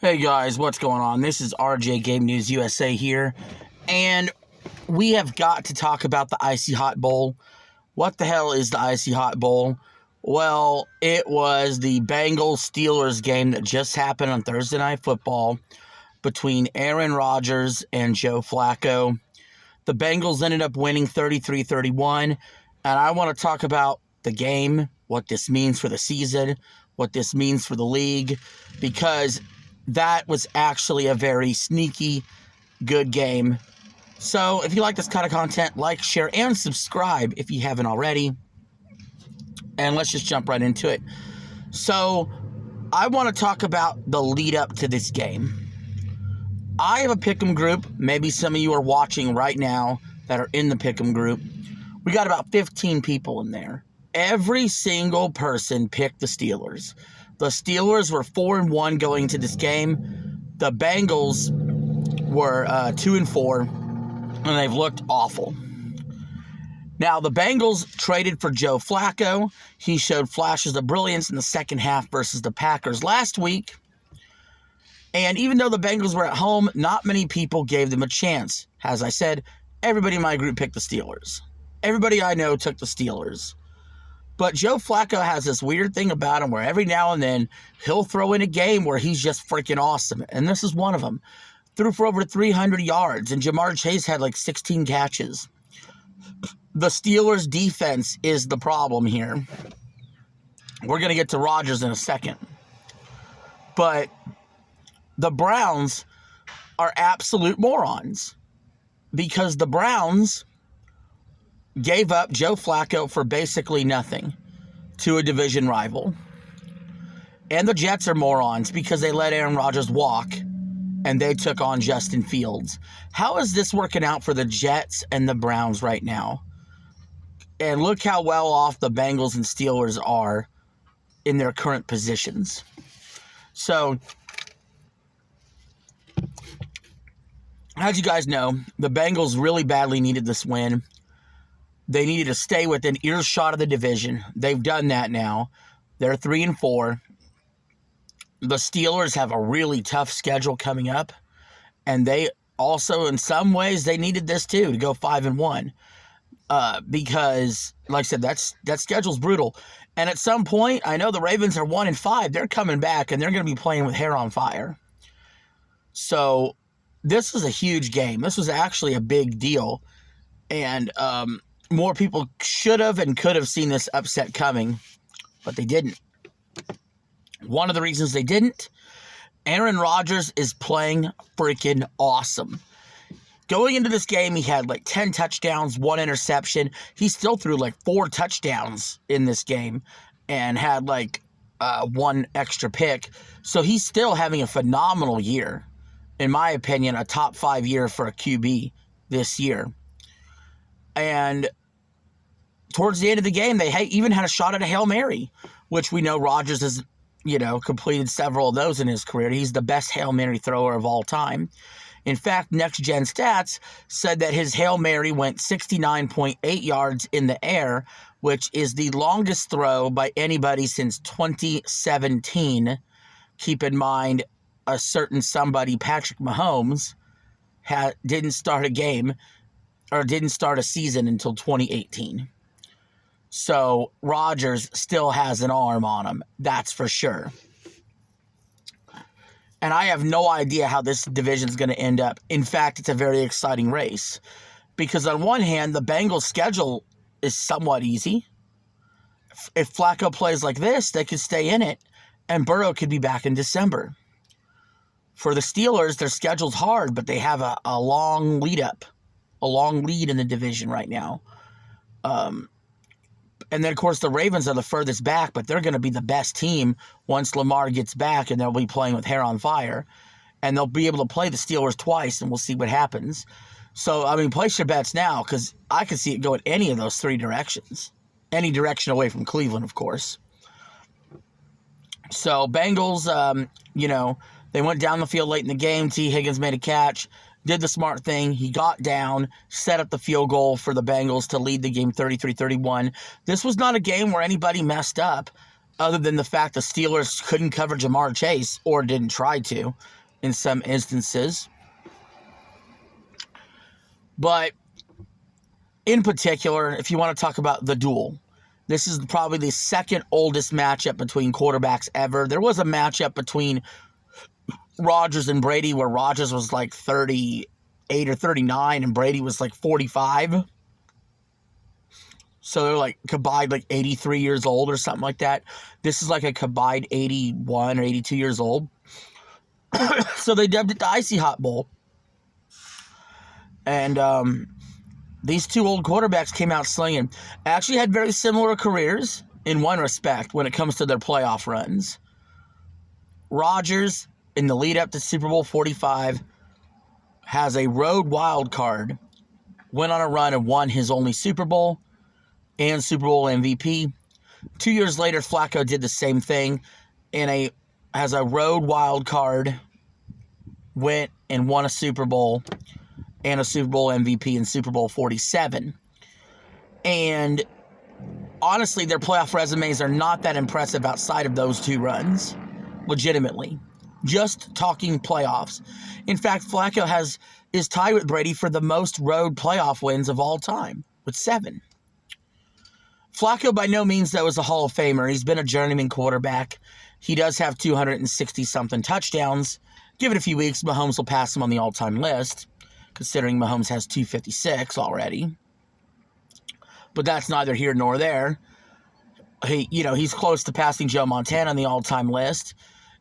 Hey guys, what's going on? This is RJ Game News USA here, and we have got to talk about the Icy Hot Bowl. What the hell is the Icy Hot Bowl? Well, it was the Bengals-Steelers game that just happened on Thursday Night Football between Aaron Rodgers and Joe Flacco. The Bengals ended up winning 33-31, and I want to talk about the game, what this means for the season, what this means for the league, because that was actually a very sneaky, good game. So if you like this kind of content, like, share, and subscribe if you haven't already. And let's just jump right into it. So I want to talk about the lead up to this game. I have a Pick'em group. Maybe some of you are watching right now that are in the Pick'em group. We got about 15 people in there. Every single person picked the Steelers. The Steelers were 4-1 going into this game. The Bengals were 2-4, and they've looked awful. Now, the Bengals traded for Joe Flacco. He showed flashes of brilliance in the second half versus the Packers last week. And even though the Bengals were at home, not many people gave them a chance. As I said, everybody in my group picked the Steelers. Everybody I know took the Steelers. But Joe Flacco has this weird thing about him where every now and then he'll throw in a game where he's just freaking awesome. And this is one of them. Threw for over 300 yards, and Jamar Chase had like 16 catches. The Steelers' defense is the problem here. We're going to get to Rodgers in a second. But the Browns are absolute morons, because the Browns gave up Joe Flacco for basically nothing to a division rival. And the Jets are morons because they let Aaron Rodgers walk and they took on Justin Fields. How is this working out for the Jets and the Browns right now? And look how well off the Bengals and Steelers are in their current positions. So, as you guys know, the Bengals really badly needed this win. They needed to stay within earshot of the division. They've done that now. They're 3-4. The Steelers have a really tough schedule coming up. And they also, in some ways, they needed this too, to go 5-1. Because, like I said, that schedule's brutal. And at some point, I know the Ravens are 1-5. They're coming back, and they're going to be playing with hair on fire. So, this was a huge game. This was actually a big deal. And, more people should have and could have seen this upset coming, but they didn't. One of the reasons they didn't, Aaron Rodgers is playing freaking awesome. Going into this game, he had like 10 touchdowns, 1 interception. He still threw like 4 touchdowns in this game and had like 1 extra pick. So he's still having a phenomenal year. In my opinion, a top 5 year for a QB this year. And towards the end of the game, they even had a shot at a Hail Mary, which we know Rodgers has, completed several of those in his career. He's the best Hail Mary thrower of all time. In fact, Next Gen Stats said that his Hail Mary went 69.8 yards in the air, which is the longest throw by anybody since 2017. Keep in mind, a certain somebody, Patrick Mahomes, didn't start a game or didn't start a season until 2018. So Rodgers still has an arm on him, that's for sure. And I have no idea how this division is going to end up. In fact, it's a very exciting race. Because on one hand, the Bengals' schedule is somewhat easy. If Flacco plays like this, they could stay in it. And Burrow could be back in December. For the Steelers, their schedule's hard, but they have a long lead up. A long lead in the division right now. And then, of course, the Ravens are the furthest back, but they're going to be the best team once Lamar gets back, and they'll be playing with hair on fire. And they'll be able to play the Steelers twice, and we'll see what happens. So, place your bets now, because I can see it go in any of those 3 directions. Any direction away from Cleveland, of course. So, Bengals, they went down the field late in the game. T. Higgins made a catch. Did the smart thing. He got down, set up the field goal for the Bengals to lead the game 33-31. This was not a game where anybody messed up. other than the fact the Steelers couldn't cover Jamar Chase or didn't try to in some instances. But in particular, if you want to talk about the duel, this is probably the second oldest matchup between quarterbacks ever. There was a matchup between Rodgers and Brady where Rodgers was like 38 or 39 and Brady was like 45. So they're like combined like 83 years old or something like that. This is like a combined 81 or 82 years old. So they dubbed it the Icy Hot Bowl. And these two old quarterbacks came out slinging. Actually had very similar careers in one respect when it comes to their playoff runs. Rodgers, in the lead up to Super Bowl 45, has a road wild card, went on a run and won his only Super Bowl and Super Bowl MVP. 2 years later, Flacco did the same thing has a road wild card, went and won a Super Bowl and a Super Bowl MVP in Super Bowl 47. And honestly, their playoff resumes are not that impressive outside of those two runs, legitimately. Just talking playoffs. In fact, Flacco is tied with Brady for the most road playoff wins of all time, with 7. Flacco by no means, though, is a Hall of Famer. He's been a journeyman quarterback. He does have 260-something touchdowns. Give it a few weeks, Mahomes will pass him on the all-time list, considering Mahomes has 256 already. But that's neither here nor there. He's close to passing Joe Montana on the all-time list.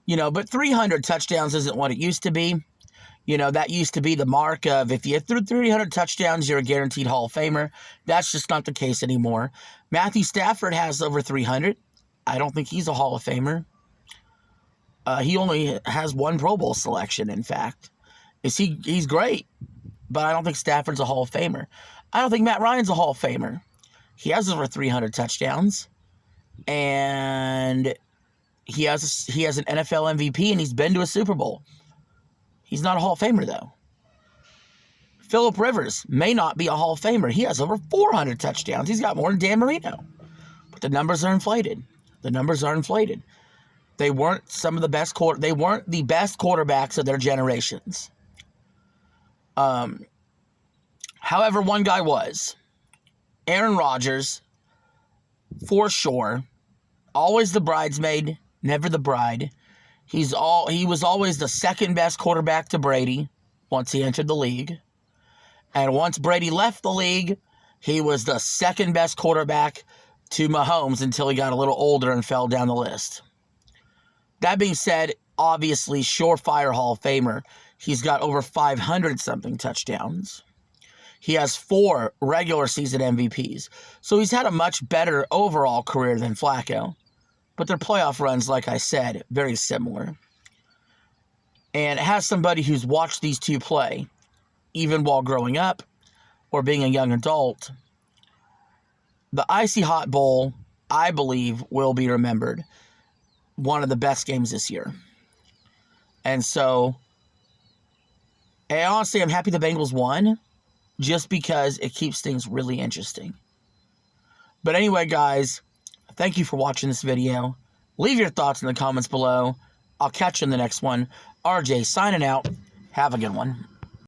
But 300 touchdowns isn't what it used to be. That used to be the mark of if you threw 300 touchdowns, you're a guaranteed Hall of Famer. That's just not the case anymore. Matthew Stafford has over 300. I don't think he's a Hall of Famer. He only has one Pro Bowl selection, in fact. He's great, but I don't think Stafford's a Hall of Famer. I don't think Matt Ryan's a Hall of Famer. He has over 300 touchdowns, and he has an NFL MVP, and he's been to a Super Bowl. He's not a Hall of Famer, though. Phillip Rivers may not be a Hall of Famer. He has over 400 touchdowns. He's got more than Dan Marino. But the numbers are inflated. They weren't the best quarterbacks of their generations. However, one guy was. Aaron Rodgers, for sure. Always the bridesmaid, never the bride. He was always the second best quarterback to Brady once he entered the league. And once Brady left the league, he was the second best quarterback to Mahomes until he got a little older and fell down the list. That being said, obviously, surefire Hall of Famer. He's got over 500-something touchdowns. He has 4 regular season MVPs. So he's had a much better overall career than Flacco. But their playoff runs, like I said, very similar. And as somebody who's watched these two play, even while growing up or being a young adult, the Icy Hot Bowl, I believe, will be remembered. One of the best games this year. And so, honestly, I'm happy the Bengals won, just because it keeps things really interesting. But anyway, guys, thank you for watching this video. Leave your thoughts in the comments below. I'll catch you in the next one. RJ signing out. Have a good one.